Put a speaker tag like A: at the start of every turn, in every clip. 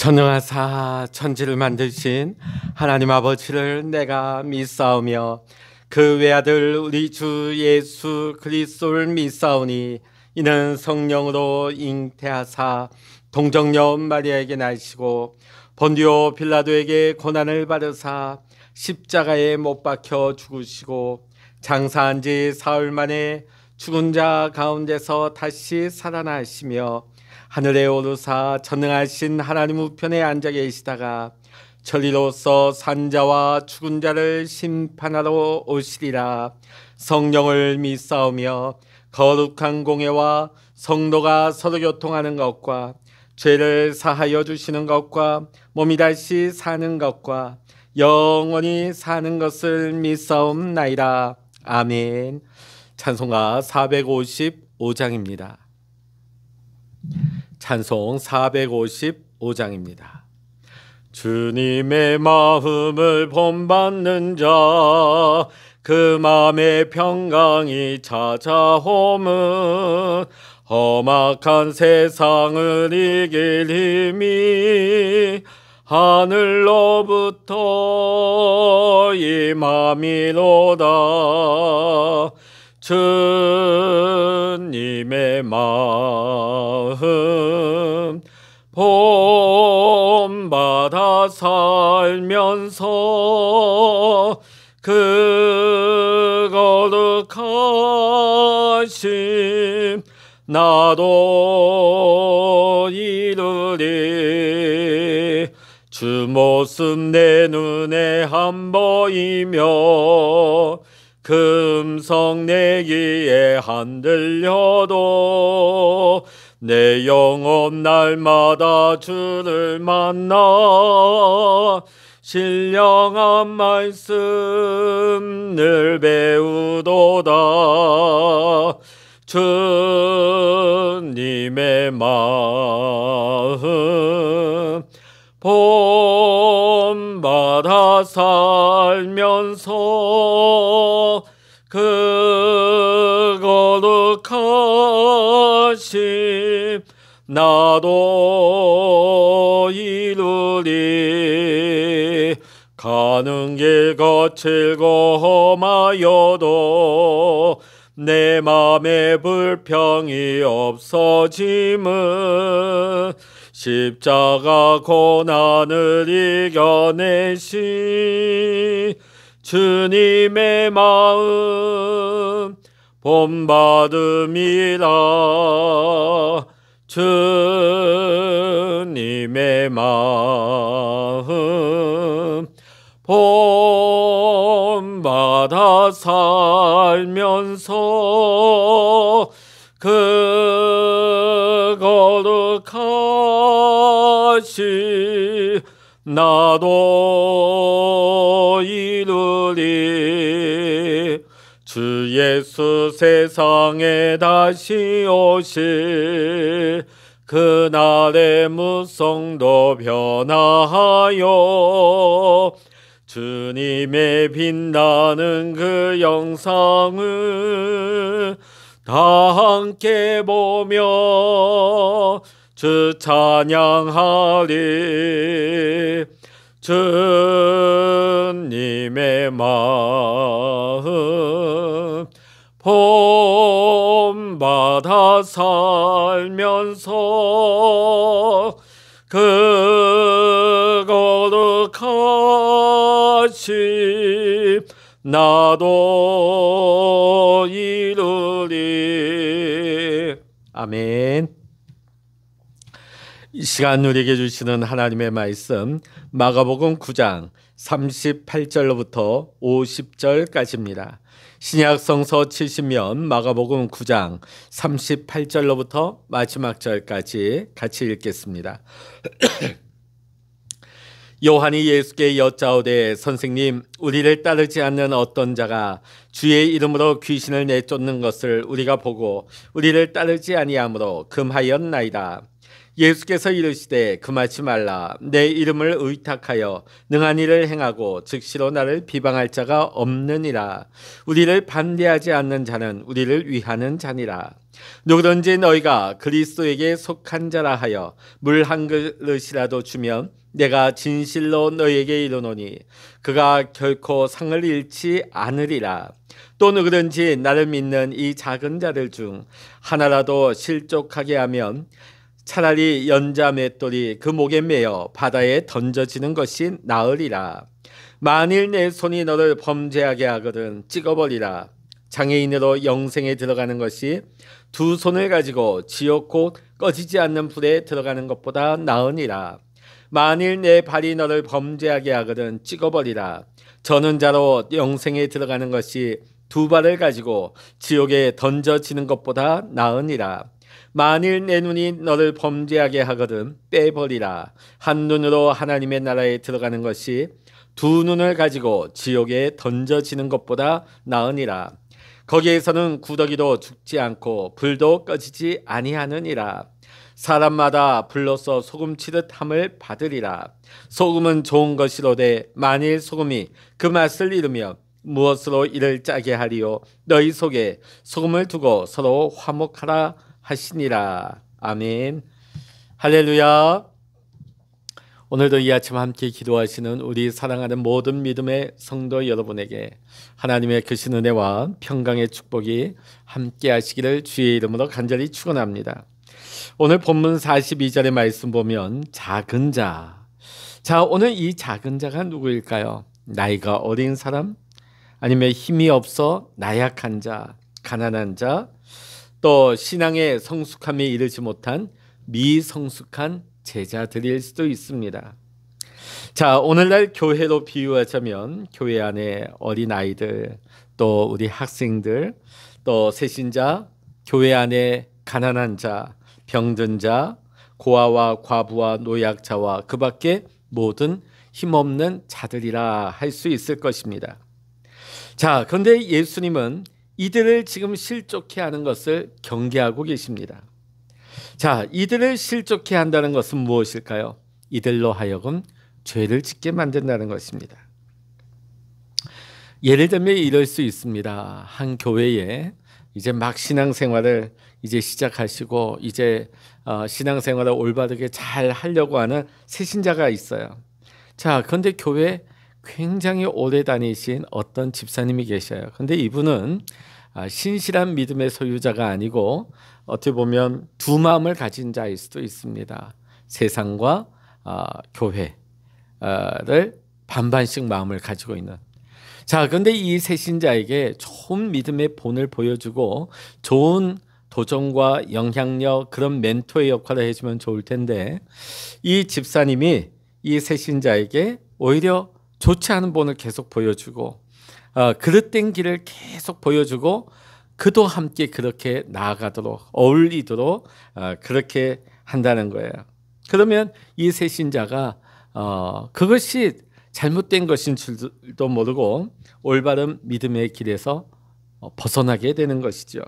A: 전능하사 천지를 만드신 하나님 아버지를 내가 믿사오며 그 외아들 우리 주 예수 그리스도를 믿사오니 이는 성령으로 잉태하사 동정녀 마리아에게 나시고 본디오 빌라도에게 고난을 받으사 십자가에 못 박혀 죽으시고 장사한 지 사흘 만에 죽은 자 가운데서 다시 살아나시며 하늘에 오르사 전능하신 하나님 우편에 앉아 계시다가 천리로서 산자와 죽은 자를 심판하러 오시리라. 성령을 믿사오며 거룩한 공예와 성도가 서로 교통하는 것과 죄를 사하여 주시는 것과 몸이 다시 사는 것과 영원히 사는 것을 믿사옵나이다. 아멘. 찬송가 455장입니다. 찬송 455장입니다. 주님의 마음을 본받는 자, 그 마음의 평강이 찾아오면 험악한 세상을 이길 힘이 하늘로부터 임함이로다. 주님의 마음 본받아 살면서 그 거룩하심 나도 이루리. 주 모습 내 눈에 안 보이며 그 음성 내 귀에 안 들려도 내 영혼 날마다 주를 만나 신령한 말씀 늘 배우도다. 주님의 마음 본받아 살면서 그 거룩하심 나도 이루리. 가는 길 거칠고 험하여도 내 맘에 불평이 없어짐은 십자가 고난을 이겨내신 주님의 마음 본받음이라. 주님의 마음 본받아 살면서 그 거룩하심 나도 이루리. 주 예수 세상에 다시 오실 그날의 무성도 변화하여 주님의 빛나는 그 영상을 다 함께 보며 주 찬양하리. 주님의 마음 본받아 살면서 그 거룩하심 나도 이루리. 아멘. 이 시간 우리에게 주시는 하나님의 말씀 마가복음 9장 38절로부터 50절까지입니다. 신약성서 70면 마가복음 9장 38절로부터 마지막 절까지 같이 읽겠습니다. 요한이 예수께 여짜오되 선생님, 우리를 따르지 않는 어떤 자가 주의 이름으로 귀신을 내쫓는 것을 우리가 보고 우리를 따르지 아니하므로 금하였나이다. 예수께서 이르시되 금하지 말라. 내 이름을 의탁하여 능한 일을 행하고 즉시로 나를 비방할 자가 없느니라. 우리를 반대하지 않는 자는 우리를 위하는 자니라. 누구든지 너희가 그리스도에게 속한 자라 하여 물 한 그릇이라도 주면 내가 진실로 너희에게 이르노니 그가 결코 상을 잃지 않으리라. 또 누구든지 나를 믿는 이 작은 자들 중 하나라도 실족하게 하면 차라리 연자 맷돌이 그 목에 매어 바다에 던져지는 것이 나으리라. 만일 내 손이 너를 범죄하게 하거든 찍어버리라. 장애인으로 영생에 들어가는 것이 두 손을 가지고 지옥 곧 꺼지지 않는 불에 들어가는 것보다 나으니라. 만일 내 발이 너를 범죄하게 하거든 찍어버리라. 저는 자로 영생에 들어가는 것이 두 발을 가지고 지옥에 던져지는 것보다 나으니라. 만일 내 눈이 너를 범죄하게 하거든 빼버리라. 한 눈으로 하나님의 나라에 들어가는 것이 두 눈을 가지고 지옥에 던져지는 것보다 나으니라. 거기에서는 구더기도 죽지 않고 불도 꺼지지 아니하느니라. 사람마다 불로써 소금치듯 함을 받으리라. 소금은 좋은 것이로되 만일 소금이 그 맛을 잃으며 무엇으로 이를 짜게 하리요. 너희 속에 소금을 두고 서로 화목하라 하시니라. 아멘. 할렐루야. 오늘도 이 아침 함께 기도하시는 우리 사랑하는 모든 믿음의 성도 여러분에게 하나님의 크신 은혜와 평강의 축복이 함께 하시기를 주의 이름으로 간절히 축원합니다. 오늘 본문 42절의 말씀 보면 작은 자. 자, 오늘 이 작은 자가 누구일까요? 나이가 어린 사람? 아니면 힘이 없어 나약한 자, 가난한 자, 또 신앙의 성숙함에 이르지 못한 미성숙한 제자들일 수도 있습니다. 자, 오늘날 교회로 비유하자면 교회 안에 어린아이들, 또 우리 학생들, 또 세신자, 교회 안에 가난한 자, 병든 자, 고아와 과부와 노약자와 그 밖에 모든 힘없는 자들이라 할 수 있을 것입니다. 자, 그런데 예수님은 이들을 지금 실족해 하는 것을 경계하고 계십니다. 자, 이들을 실족해 한다는 것은 무엇일까요? 이들로 하여금 죄를 짓게 만든다는 것입니다. 예를 들면 이럴 수 있습니다. 한 교회에 이제 막 신앙생활을 이제 시작하시고 이제 신앙생활을 올바르게 잘 하려고 하는 새신자가 있어요. 자, 그런데 교회에 굉장히 오래 다니신 어떤 집사님이 계셔요. 그런데 이분은 신실한 믿음의 소유자가 아니고 어떻게 보면 두 마음을 가진 자일 수도 있습니다. 세상과 교회를 반반씩 마음을 가지고 있는. 자, 그런데 이 새신자에게 좋은 믿음의 본을 보여주고 좋은 도전과 영향력, 그런 멘토의 역할을 해주면 좋을 텐데 이 집사님이 이 새신자에게 오히려 좋지 않은 본을 계속 보여주고 그릇된 길을 계속 보여주고 그도 함께 그렇게 나아가도록 어울리도록 그렇게 한다는 거예요. 그러면 이 새신자가 그것이 잘못된 것인 줄도 모르고 올바른 믿음의 길에서 벗어나게 되는 것이죠.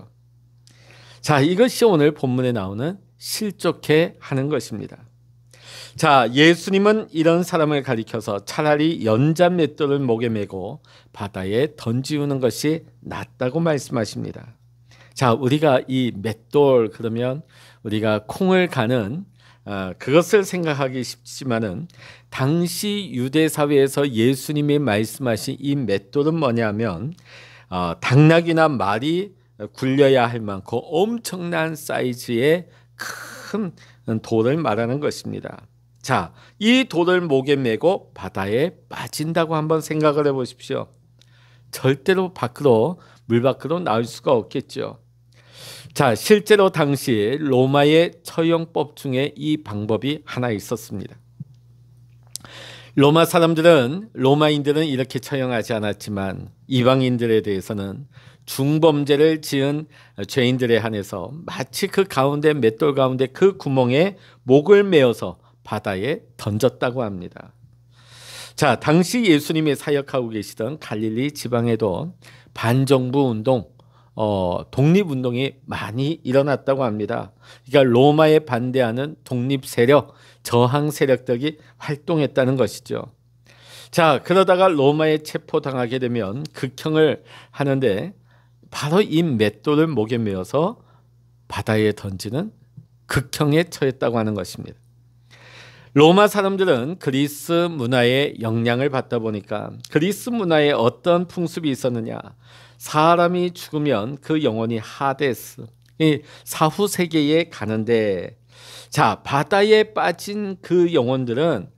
A: 자, 이것이 오늘 본문에 나오는 실족해 하는 것입니다. 자, 예수님은 이런 사람을 가리켜서 차라리 연자 맷돌을 목에 메고 바다에 던지우는 것이 낫다고 말씀하십니다. 자, 우리가 이 맷돌 그러면 우리가 콩을 가는 그것을 생각하기 쉽지만은 당시 유대 사회에서 예수님이 말씀하신 이 맷돌은 뭐냐면 당나귀나 말이 굴려야 할 만큼 엄청난 사이즈의 큰 돌을 말하는 것입니다. 자, 이 돌을 목에 메고 바다에 빠진다고 한번 생각을 해보십시오. 절대로 물 밖으로 나올 수가 없겠죠. 자, 실제로 당시 로마의 처형법 중에 이 방법이 하나 있었습니다. 로마인들은 이렇게 처형하지 않았지만 이방인들에 대해서는 중범죄를 지은 죄인들에 한해서 마치 그 가운데 맷돌 가운데 그 구멍에 목을 메어서 바다에 던졌다고 합니다. 자, 당시 예수님이 사역하고 계시던 갈릴리 지방에도 반정부 운동, 독립운동이 많이 일어났다고 합니다. 그러니까 로마에 반대하는 독립 세력, 저항 세력들이 활동했다는 것이죠. 자, 그러다가 로마에 체포당하게 되면 극형을 하는데 바로 이 맷돌을 목에 메어서 바다에 던지는 극형에 처했다고 하는 것입니다. 로마 사람들은 그리스 문화의 영향을 받다 보니까 그리스 문화에 어떤 풍습이 있었느냐, 사람이 죽으면 그 영혼이 하데스, 사후 세계에 가는데, 자, 바다에 빠진 그 영혼들은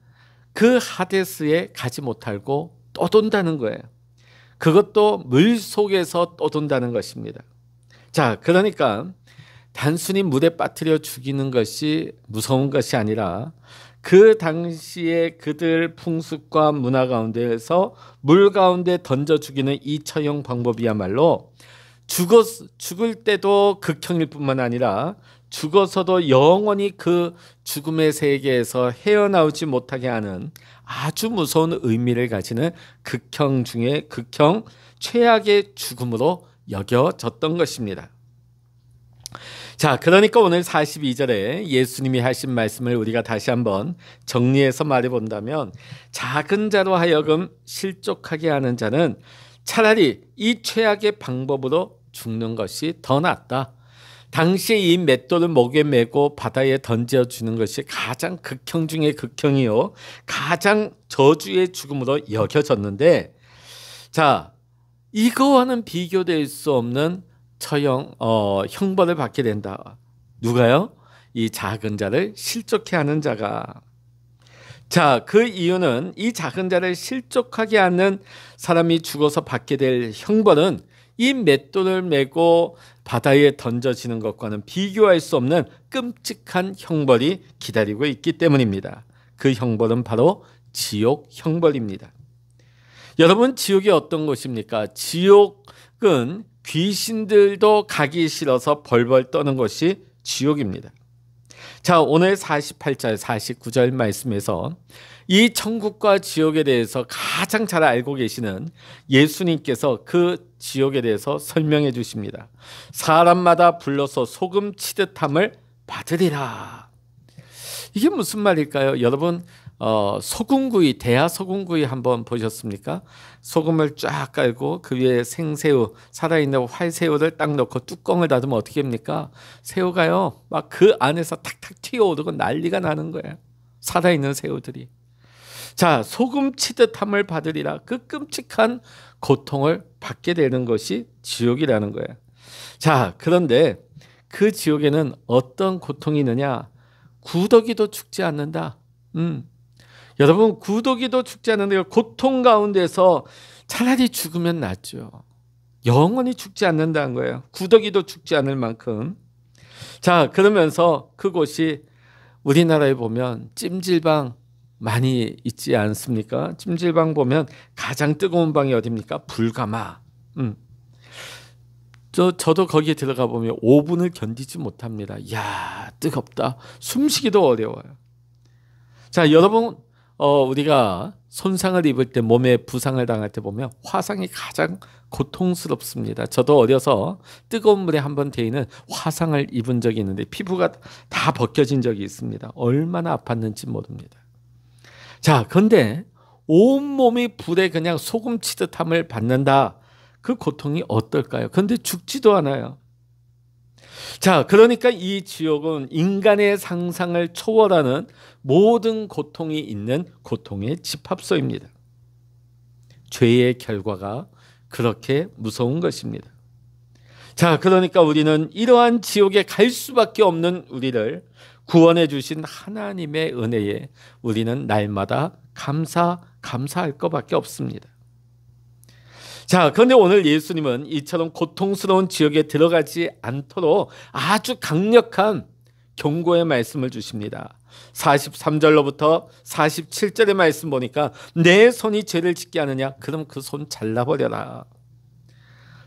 A: 그 하데스에 가지 못하고 떠돈다는 거예요. 그것도 물 속에서 떠돈다는 것입니다. 자, 그러니까 단순히 물에 빠뜨려 죽이는 것이 무서운 것이 아니라 그 당시에 그들 풍습과 문화 가운데에서 물 가운데 던져 죽이는 이 처형 방법이야말로 죽을 때도 극형일 뿐만 아니라 죽어서도 영원히 그 죽음의 세계에서 헤어나오지 못하게 하는 아주 무서운 의미를 가지는 극형 중에 극형, 최악의 죽음으로 여겨졌던 것입니다. 자, 그러니까 오늘 42절에 예수님이 하신 말씀을 우리가 다시 한번 정리해서 말해본다면, 작은 자로 하여금 실족하게 하는 자는 차라리 이 최악의 방법으로 죽는 것이 더 낫다. 당시에 이 맷돌을 목에 메고 바다에 던져주는 것이 가장 극형 중의 극형이요, 가장 저주의 죽음으로 여겨졌는데, 자, 이거와는 비교될 수 없는 형벌을 받게 된다. 누가요? 이 작은 자를 실족해 하는 자가. 자, 그 이유는 이 작은 자를 실족하게 하는 사람이 죽어서 받게 될 형벌은 이 맷돌을 메고 바다에 던져지는 것과는 비교할 수 없는 끔찍한 형벌이 기다리고 있기 때문입니다. 그 형벌은 바로 지옥 형벌입니다. 여러분, 지옥이 어떤 곳입니까? 지옥은 귀신들도 가기 싫어서 벌벌 떠는 것이 지옥입니다. 자, 오늘 48절, 49절 말씀에서 이 천국과 지옥에 대해서 가장 잘 알고 계시는 예수님께서 그 지옥에 대해서 설명해 주십니다. 사람마다 불러서 소금 치듯함을 받으리라. 이게 무슨 말일까요? 여러분, 소금구이, 대하 소금구이 한번 보셨습니까? 소금을 쫙 깔고 그 위에 생새우, 살아있는 활새우를 딱 넣고 뚜껑을 닫으면 어떻게 합니까? 새우가요, 막 그 안에서 탁탁 튀어오르고 난리가 나는 거예요. 살아있는 새우들이. 자, 소금 치듯함을 받으리라. 그 끔찍한 고통을 받게 되는 것이 지옥이라는 거예요. 자, 그런데 그 지옥에는 어떤 고통이 있느냐? 구더기도 죽지 않는다. 여러분, 구더기도 죽지 않는데 고통 가운데서 차라리 죽으면 낫죠. 영원히 죽지 않는다는 거예요. 구더기도 죽지 않을 만큼. 자, 그러면서 그곳이 우리나라에 보면 찜질방 많이 있지 않습니까? 찜질방 보면 가장 뜨거운 방이 어디입니까? 불가마. 저도 거기에 들어가 보면 5분을 견디지 못합니다. 이야, 뜨겁다. 숨쉬기도 어려워요. 자, 여러분, 우리가 손상을 입을 때, 몸에 부상을 당할 때 보면 화상이 가장 고통스럽습니다. 저도 어려서 뜨거운 물에 한번 데이는 화상을 입은 적이 있는데 피부가 다 벗겨진 적이 있습니다. 얼마나 아팠는지 모릅니다. 자, 그런데 온몸이 불에 그냥 소금 치듯함을 받는다. 그 고통이 어떨까요? 그런데 죽지도 않아요. 자, 그러니까 이 지옥은 인간의 상상을 초월하는 모든 고통이 있는 고통의 집합소입니다. 죄의 결과가 그렇게 무서운 것입니다. 자, 그러니까 우리는 이러한 지옥에 갈 수밖에 없는 우리를 구원해 주신 하나님의 은혜에 우리는 날마다 감사할 것밖에 없습니다. 자, 그런데 오늘 예수님은 이처럼 고통스러운 지옥에 들어가지 않도록 아주 강력한 경고의 말씀을 주십니다. 43절로부터 47절의 말씀 보니까 내 손이 죄를 짓게 하느냐? 그럼 그 손 잘라버려라.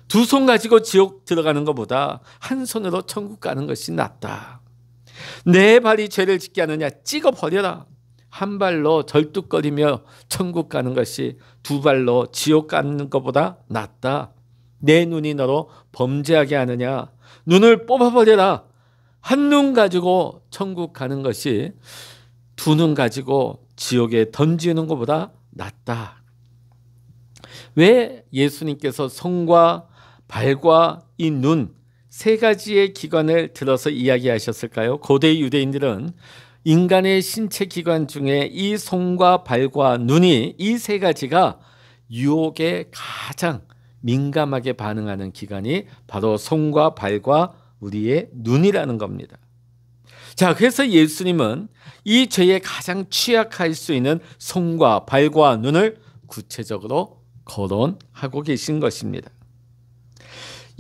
A: 두 손 가지고 지옥 들어가는 것보다 한 손으로 천국 가는 것이 낫다. 내 발이 죄를 짓게 하느냐? 찍어버려라. 한 발로 절뚝거리며 천국 가는 것이 두 발로 지옥 가는 것보다 낫다. 내 눈이 너로 범죄하게 하느냐? 눈을 뽑아버려라. 한 눈 가지고 천국 가는 것이 두 눈 가지고 지옥에 던지는 것보다 낫다. 왜 예수님께서 손과 발과 이 눈 세 가지의 기관을 들어서 이야기하셨을까요? 고대 유대인들은 인간의 신체 기관 중에 이 손과 발과 눈이 이 세 가지가 유혹에 가장 민감하게 반응하는 기관이 바로 손과 발과 우리의 눈이라는 겁니다. 자, 그래서 예수님은 이 죄에 가장 취약할 수 있는 손과 발과 눈을 구체적으로 거론하고 계신 것입니다.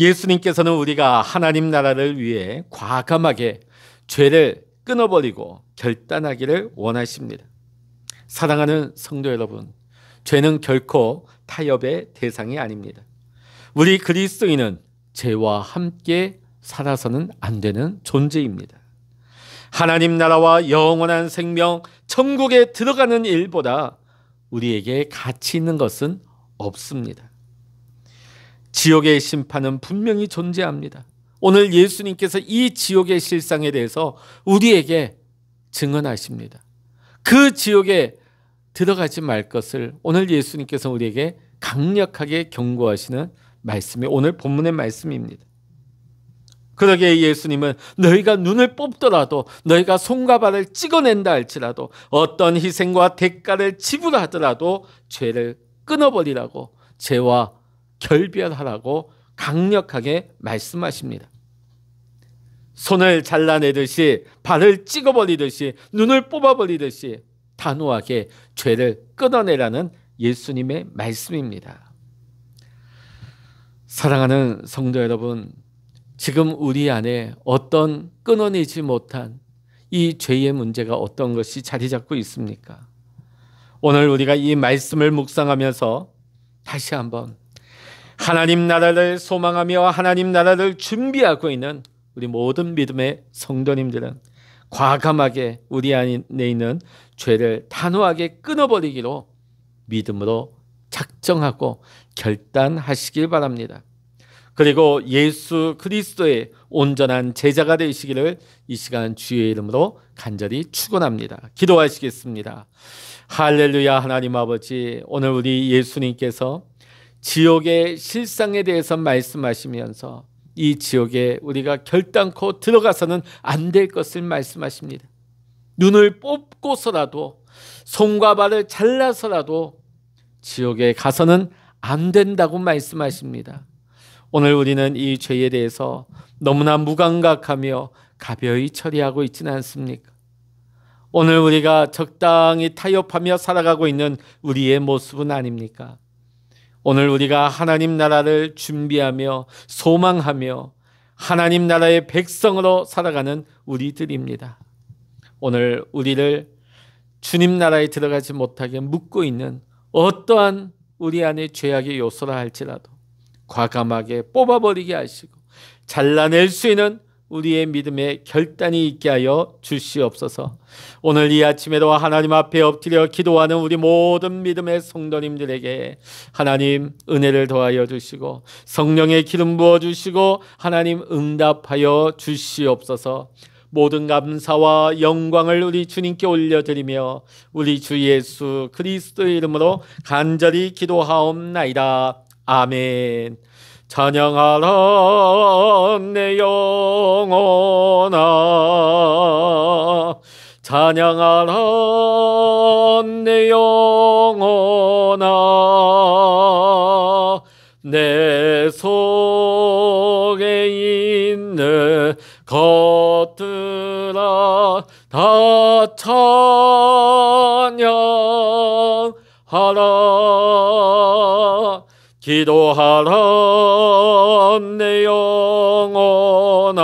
A: 예수님께서는 우리가 하나님 나라를 위해 과감하게 죄를 끊어버리고 결단하기를 원하십니다. 사랑하는 성도 여러분, 죄는 결코 타협의 대상이 아닙니다. 우리 그리스도인은 죄와 함께 살아서는 안 되는 존재입니다. 하나님 나라와 영원한 생명, 천국에 들어가는 일보다 우리에게 가치 있는 것은 없습니다. 지옥의 심판은 분명히 존재합니다. 오늘 예수님께서 이 지옥의 실상에 대해서 우리에게 증언하십니다. 그 지옥에 들어가지 말 것을 오늘 예수님께서 우리에게 강력하게 경고하시는 말씀이 오늘 본문의 말씀입니다. 그러기에 예수님은 너희가 눈을 뽑더라도, 너희가 손과 발을 찍어낸다 할지라도, 어떤 희생과 대가를 지불하더라도 죄를 끊어버리라고, 죄와 결별하라고 강력하게 말씀하십니다. 손을 잘라내듯이, 발을 찍어버리듯이, 눈을 뽑아버리듯이 단호하게 죄를 끊어내라는 예수님의 말씀입니다. 사랑하는 성도 여러분, 지금 우리 안에 어떤 끊어내지 못한 이 죄의 문제가 어떤 것이 자리 잡고 있습니까? 오늘 우리가 이 말씀을 묵상하면서 다시 한번 하나님 나라를 소망하며 하나님 나라를 준비하고 있는 우리 모든 믿음의 성도님들은 과감하게 우리 안에 있는 죄를 단호하게 끊어버리기로 믿음으로 작정하고 결단하시길 바랍니다. 그리고 예수 그리스도의 온전한 제자가 되시기를 이 시간 주의 이름으로 간절히 축원합니다. 기도하시겠습니다. 할렐루야. 하나님 아버지, 오늘 우리 예수님께서 지옥의 실상에 대해서 말씀하시면서 이 지옥에 우리가 결단코 들어가서는 안 될 것을 말씀하십니다. 눈을 뽑고서라도, 손과 발을 잘라서라도 지옥에 가서는 안 된다고 말씀하십니다. 오늘 우리는 이 죄에 대해서 너무나 무감각하며 가벼이 처리하고 있지는 않습니까? 오늘 우리가 적당히 타협하며 살아가고 있는 우리의 모습은 아닙니까? 오늘 우리가 하나님 나라를 준비하며 소망하며 하나님 나라의 백성으로 살아가는 우리들입니다. 오늘 우리를 주님 나라에 들어가지 못하게 묶고 있는 어떠한 우리 안에 죄악의 요소라 할지라도 과감하게 뽑아버리게 하시고 잘라낼 수 있는 우리의 믿음의 결단이 있게 하여 주시옵소서. 오늘 이 아침에도 하나님 앞에 엎드려 기도하는 우리 모든 믿음의 성도님들에게 하나님 은혜를 더하여 주시고 성령의 기름 부어주시고 하나님 응답하여 주시옵소서. 모든 감사와 영광을 우리 주님께 올려드리며 우리 주 예수 그리스도의 이름으로 간절히 기도하옵나이다. 아멘. 찬양하라 내 영혼아, 찬양하라 내 영혼아, 내 속에 있는 것들아 다 찬양하라. 기도하라 내 영혼아,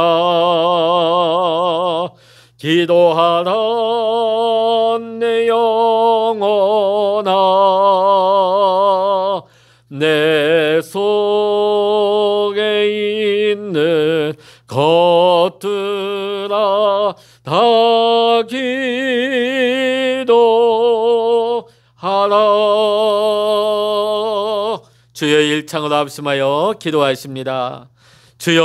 A: 기도하라 내 영혼아, 내 속에 있는 것들아 다 기도하라. 주여 일창으로 합심하여 기도하십니다. 주여